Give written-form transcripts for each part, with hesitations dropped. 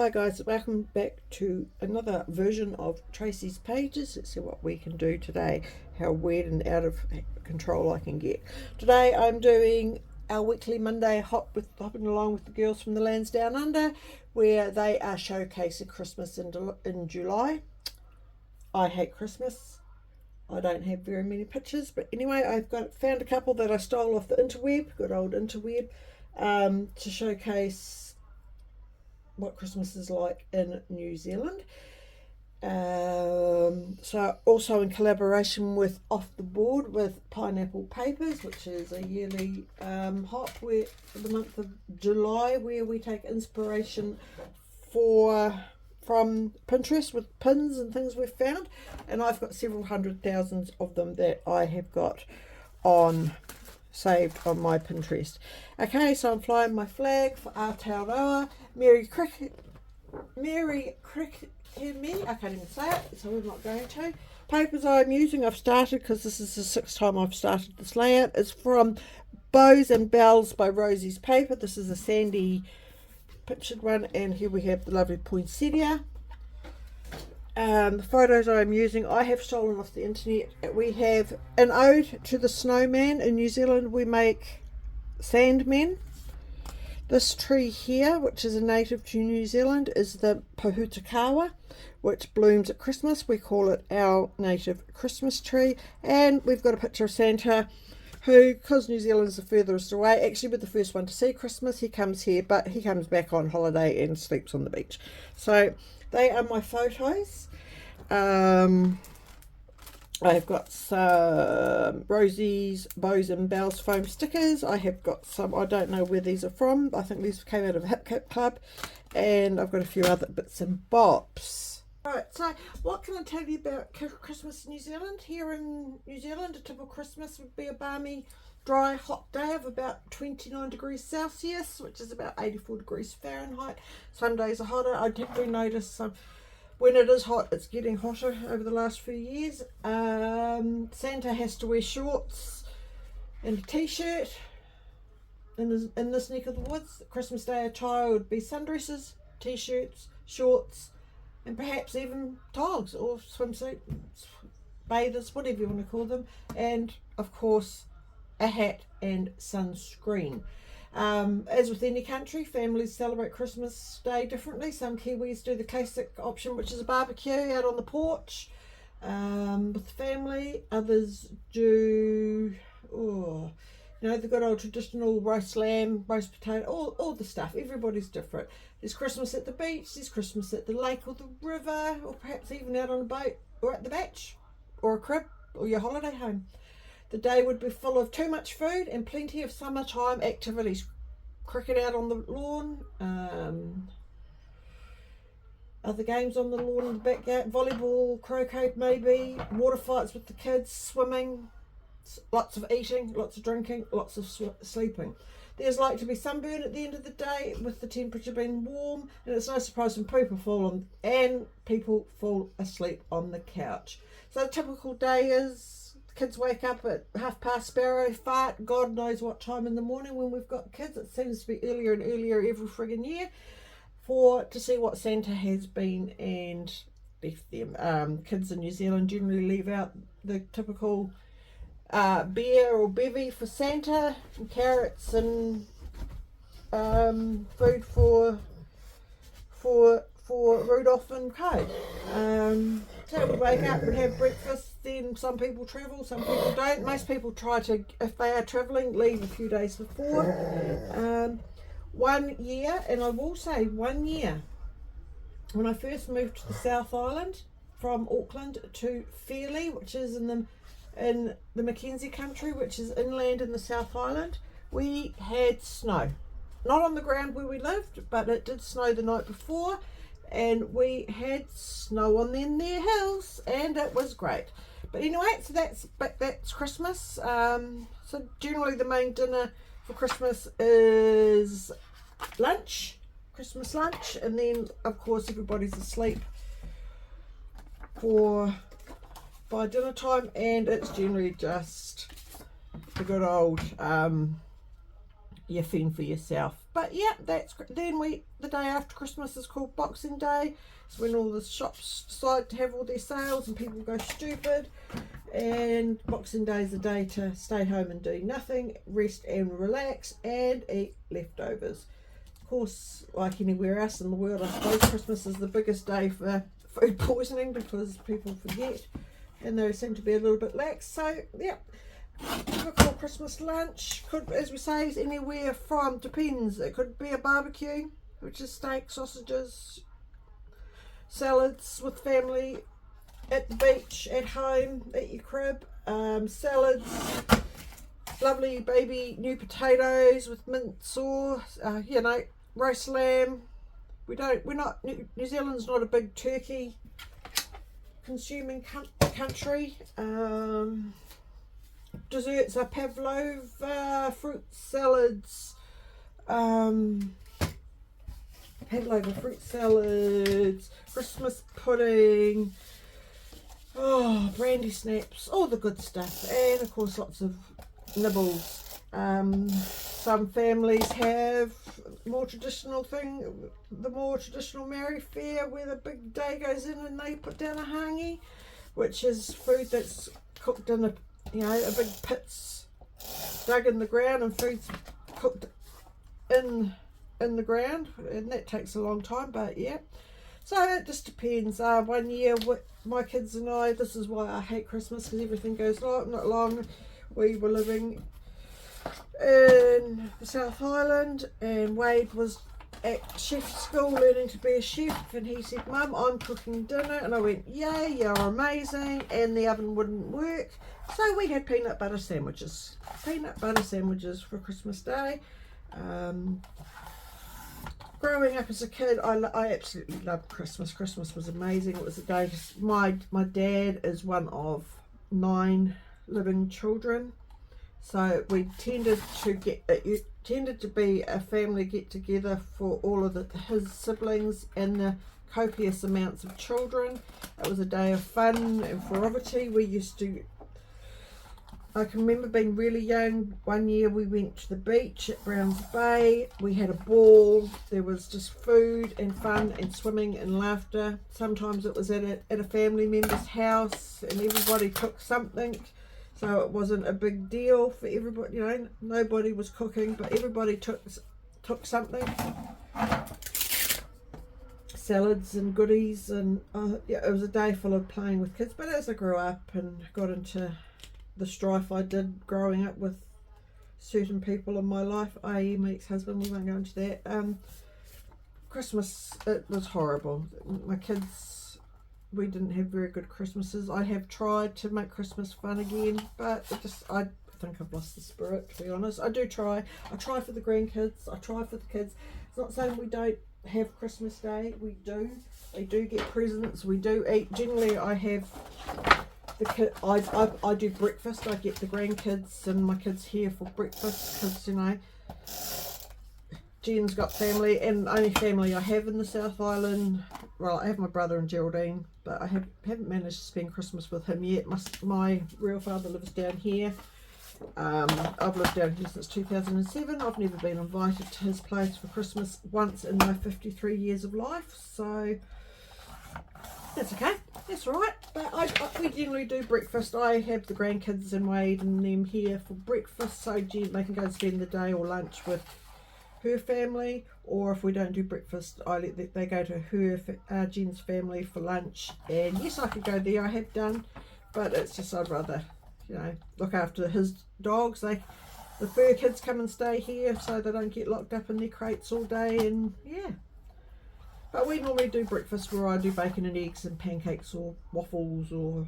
Hi guys, welcome back to another version of Tracy's Pages. Let's see what we can do today, how weird and out of control I can get. Today I'm doing our weekly Monday hopping along with the girls from the Lands Down Under, where they are showcasing Christmas in July. I hate Christmas. I don't have very many pictures, but anyway, found a couple that I stole off the interweb, good old interweb, to showcase what Christmas is like in New Zealand. So also in collaboration with Off the Board with Pineapple Papers, which is a yearly hop for the month of July, where we take inspiration from Pinterest with pins and things we've found, and I've got several hundred thousands of them that I have got saved on my Pinterest. Okay, so I'm flying my flag for Aotearoa. Merry Cricket me. I can't even say it, so we're not going to. Papers I'm using, I've started, because this is the 6th time I've started this layout, is from Bows and Bells by Rosie's Paper. This is a sandy pictured one, and here we have the lovely poinsettia. The photos I'm using, I have stolen off the internet. We have an ode to the snowman. In New Zealand we make sandmen. This tree here, which is a native to New Zealand, is the pohutakawa, which blooms at Christmas. We call it our native Christmas tree. And we've got a picture of Santa, who, because New Zealand's the furthest away, actually was the first one to see Christmas. He comes here, but he comes back on holiday and sleeps on the beach. So they are my photos. I've got some Rosie's Bows and Bells foam stickers. I have got some, I don't know where these are from. I think these came out of a Hip Kip Club. And I've got a few other bits and bobs. Right, so what can I tell you about Christmas in New Zealand? Here in New Zealand, a typical Christmas would be a balmy, dry, hot day of about 29 degrees Celsius, which is about 84 degrees Fahrenheit. Some days are hotter. I do notice when it is hot, it's getting hotter over the last few years. Santa has to wear shorts and a t-shirt. In this neck of the woods, Christmas Day attire would be sundresses, t-shirts, shorts, and perhaps even togs or swimsuit, bathers, whatever you want to call them, and of course a hat and sunscreen. As with any country, families celebrate Christmas Day differently. Some Kiwis do the classic option, which is a barbecue out on the porch with the family. Others do, the good old traditional roast lamb, roast potato, all the stuff. Everybody's different. There's Christmas at the beach, there's Christmas at the lake or the river, or perhaps even out on a boat or at the beach or a crib or your holiday home. The day would be full of too much food and plenty of summertime activities. Cricket out on the lawn, other games on the lawn in the backyard, volleyball, croquet maybe, water fights with the kids, swimming, lots of eating, lots of drinking, lots of sleeping. There's like to be sunburn at the end of the day, with the temperature being warm, and it's no surprise when people fall asleep on the couch. So the typical day is the kids wake up at past sparrow, fart, God knows what time in the morning. When we've got kids, it seems to be earlier and earlier every friggin' year to see what Santa has been and left them. Kids in New Zealand generally leave out the typical beer or bevy for Santa, and carrots and food for Rudolph and Co. So we wake up and have breakfast. Then some people travel, some people don't. Most people try to, if they are travelling, leave a few days before. 1 year, and I will say 1 year, when I first moved to the South Island from Auckland to Fairlie, which is in the Mackenzie country, which is inland in the South Island, we had snow. Not on the ground where we lived, but it did snow the night before, and we had snow on their hills, and it was great. But anyway, so that's Christmas. So generally the main dinner for Christmas is Christmas lunch, and then of course everybody's asleep by dinner time, and it's generally just the good old you fend for yourself. But yeah, then the day after Christmas is called Boxing Day. It's when all the shops decide to have all their sales and people go stupid. And Boxing Day is a day to stay home and do nothing, rest and relax, and eat leftovers. Of course, like anywhere else in the world, I suppose Christmas is the biggest day for food poisoning because people forget and they seem to be a little bit lax. So yeah, typical Christmas lunch could, as we say, is anywhere from, depends, it could be a barbecue, which is steak, sausages, salads with family, at the beach, at home, at your crib, salads, lovely baby new potatoes with mint sauce, you know, roast lamb. New Zealand's not a big turkey consuming country. Desserts are pavlova, fruit salads, Christmas pudding, brandy snaps, all the good stuff, and of course lots of nibbles. Some families have the more traditional Merry-Fare, where the big day goes in and they put down a hangi, which is food that's cooked in a big pits dug in the ground, and food's cooked in the ground, and that takes a long time, but yeah. So it just depends. One year my kids and I, this is why I hate Christmas, because everything goes not long. We were living in the South Island, and Wade was at chef school learning to be a chef, and he said, "Mum, I'm cooking dinner," and I went, "Yay, you're amazing," and the oven wouldn't work, so we had peanut butter sandwiches for Christmas Day. Growing up as a kid, I absolutely loved Christmas. Christmas was amazing. It was a day, my dad is one of 9 living children, so we tended to be a family get together for all of his siblings and the copious amounts of children. It was a day of fun and ferocity. I can remember being really young. One year we went to the beach at Browns Bay. We had a ball. There was just food and fun and swimming and laughter. Sometimes it was at a family member's house, and everybody took something, so it wasn't a big deal for everybody. Nobody was cooking, but everybody took something. Salads and goodies, and yeah, it was a day full of playing with kids. But as I grew up and got into the strife I did growing up with certain people in my life, i.e. my ex-husband, we won't go into that, Christmas, it was horrible. My kids, we didn't have very good Christmases. I have tried to make Christmas fun again, but I think I've lost the spirit, to be honest. I do try. I try for the grandkids. I try for the kids. It's not saying we don't have Christmas Day. We do. They do get presents. We do eat. Generally, I have I do breakfast. I get the grandkids and my kids here for breakfast, because Jen's got family, and the only family I have in the South Island. Well, I have my brother and Geraldine, but I haven't managed to spend Christmas with him yet. My real father lives down here. I've lived down here since 2007. I've never been invited to his place for Christmas once in my 53 years of life, so that's okay. That's all right. But we generally do breakfast. I have the grandkids and Wade and them here for breakfast, so Jen, they can go and spend the day or lunch with her family, or if we don't do breakfast, they go to Jen's family for lunch. And yes, I could go there. I have done, but it's just I'd rather look after his dogs. The fur kids come and stay here so they don't get locked up in their crates all day, and yeah. But we normally do breakfast where I do bacon and eggs and pancakes or waffles, or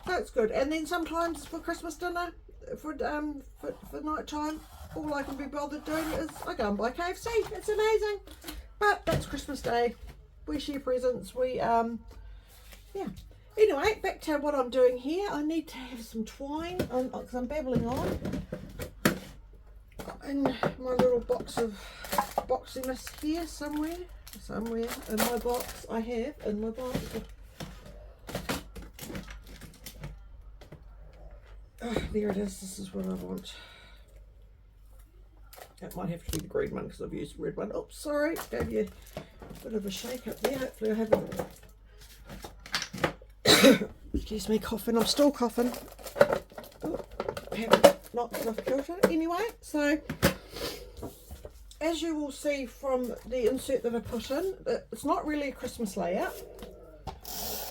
that's good. And then sometimes for Christmas dinner, for night time, all I can be bothered doing is I go and buy KFC. It's amazing. But that's Christmas Day. We share presents. Anyway, back to what I'm doing here. I need to have some twine because I'm babbling on. In my little box of boxiness here, somewhere in my box, I have in my box. There it is. This is what I want. That might have to be the green one because I've used the red one. Oops, sorry, gave you a bit of a shake up there. Hopefully I haven't, excuse me, coughing. I'm still coughing. Oh, I haven't knocked it off kilter. Anyway, so as you will see from the insert that I put in, it's not really a Christmas layout.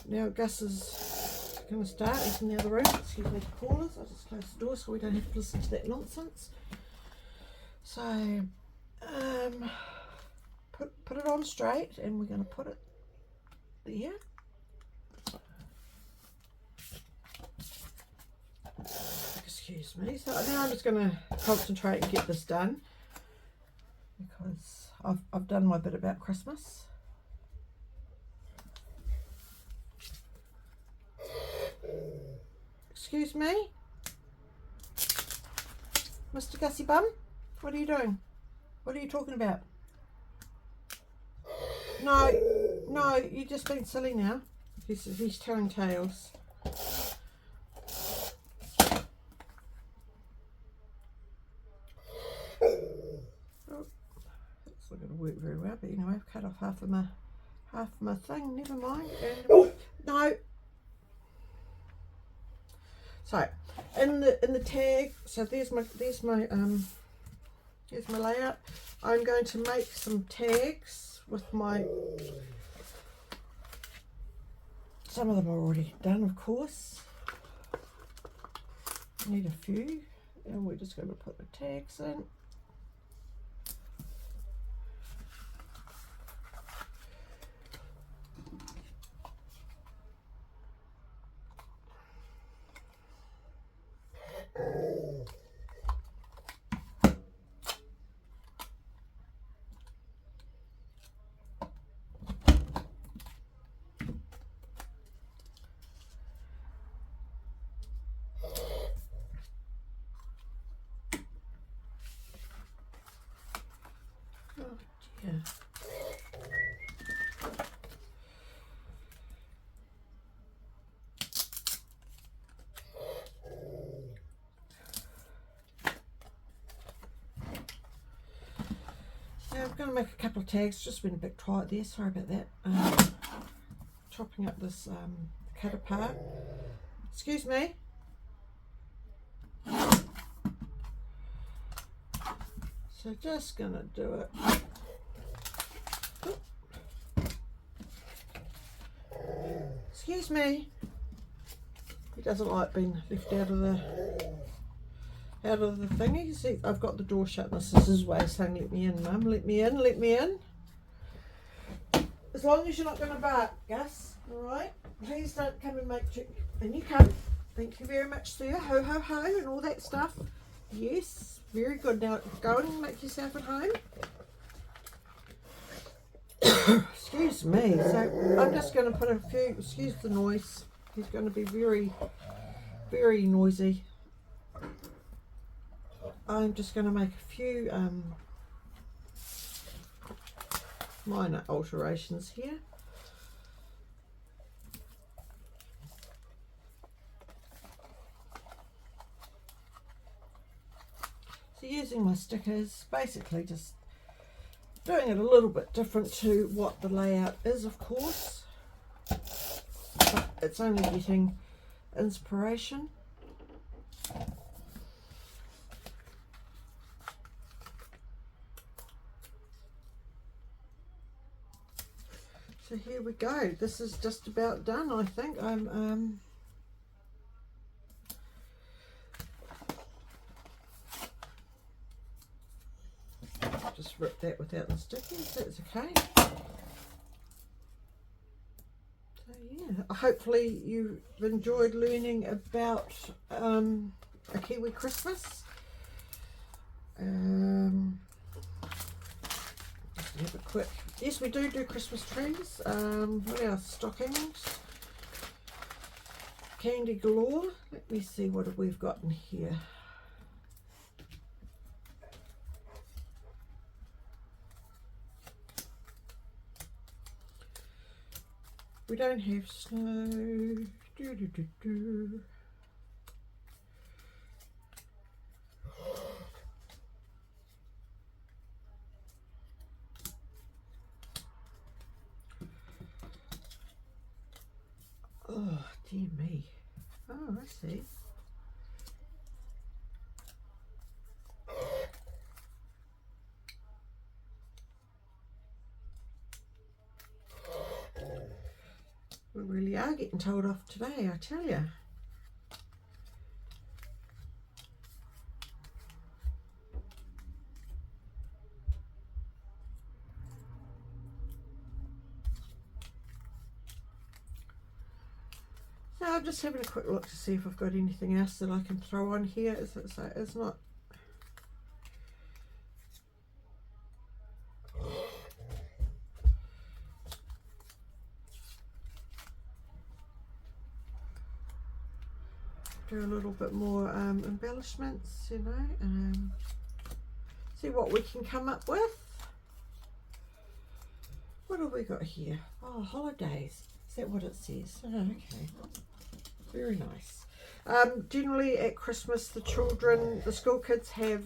Now Gus is going to start. He's in the other room. Excuse me, the callers. I'll just close the door so we don't have to listen to that nonsense. So, put it on straight, and we're going to put it there. Excuse me. So now I'm just going to concentrate and get this done because I've done my bit about Christmas. Excuse me, Mr. Gussie Bum. What are you doing? What are you talking about? No, you're just being silly now. He's telling tales. Oh, that's not going to work very well. But anyway, I've cut off half of my thing. Never mind. And, no. So in the tag. So there's my layout. I'm going to make some tags with some of them are already done, of course. Need a few, and we're just going to put the tags in. Yeah. So I'm going to make a couple of tags. Just been a bit tight there. Sorry about that. Chopping up this cut apart. Excuse me. So just going to do it. Excuse me. He doesn't like being left out of the thingy. See, I've got the door shut, and this is his way saying, "Let me in, Mum. Let me in. Let me in." As long as you're not going to bark, Gus. All right. Please don't come and make chicken. And you come. Thank you very much, sir. Ho ho ho, and all that stuff. Yes, very good. Now go and make yourself at home. Excuse me. So I'm just going to put a few. Excuse the noise. He's going to be very, very noisy. I'm just going to make a few minor alterations here. So using my stickers, basically just doing it a little bit different to what the layout is, of course. But it's only getting inspiration. So here we go. This is just about done, I think. I'm just rip that without the stickers. That's okay. So yeah, hopefully you've enjoyed learning about a Kiwi Christmas. Just have a quick. Yes, we do Christmas trees. What are our stockings? Candy galore. Let me see what we've got in here. We don't have snow. Dear me. Oh, I see. We really are getting told off today, I tell you. So I'm just having a quick look to see if I've got anything else that I can throw on here. It's not. Do a little bit more embellishments, you know, see what we can come up with. What have we got here? Oh, holidays. Is that what it says? Oh, okay. Very nice. Generally at Christmas, the school kids have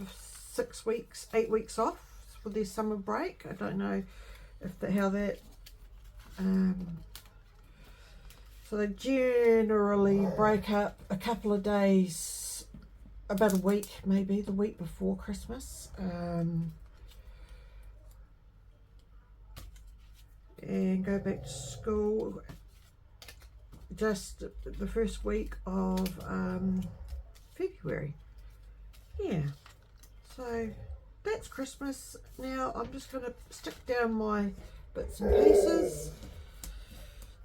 6 weeks, 8 weeks off for their summer break. I don't know how that. So they generally break up a couple of days, about a week, maybe the week before Christmas. And go back to school just the first week of February. Yeah, so that's Christmas. Now I'm just going to stick down my bits and pieces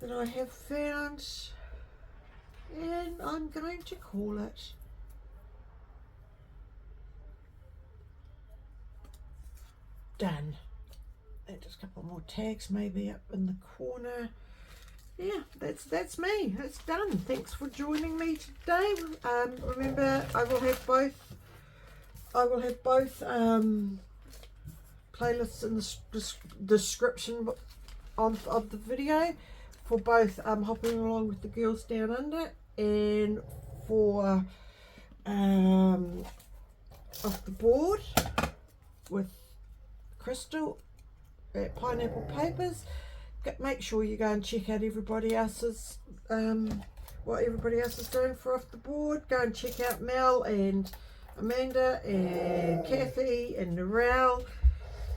that I have found, and I'm going to call it done. And just a couple more tags maybe up in the corner. Yeah, that's me. It's done. Thanks for joining me today. Remember, I will have both playlists in the description of the video for both hopping along with the girls down under and for off the board with Crystal at Pineapple Papers. Make sure you go and check out everybody else's what everybody else is doing for off the board. Go and check out Mel and Amanda and Kathy and Narelle.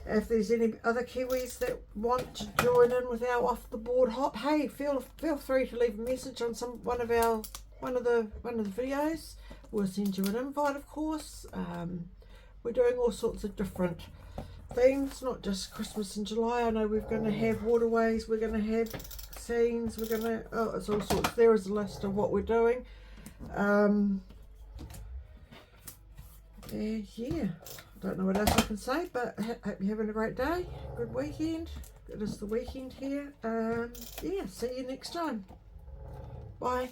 If there's any other Kiwis that want to join in with our off the board hop, hey, feel free to leave a message on one of the videos. We'll send you an invite, of course. We're doing all sorts of different things, not just Christmas in July. I know we're going to have waterways, we're going to have scenes, it's all sorts. There is a list of what we're doing. And yeah, I don't know what else I can say, but hope you're having a great day, good weekend. It is the weekend here. Yeah, see you next time. Bye.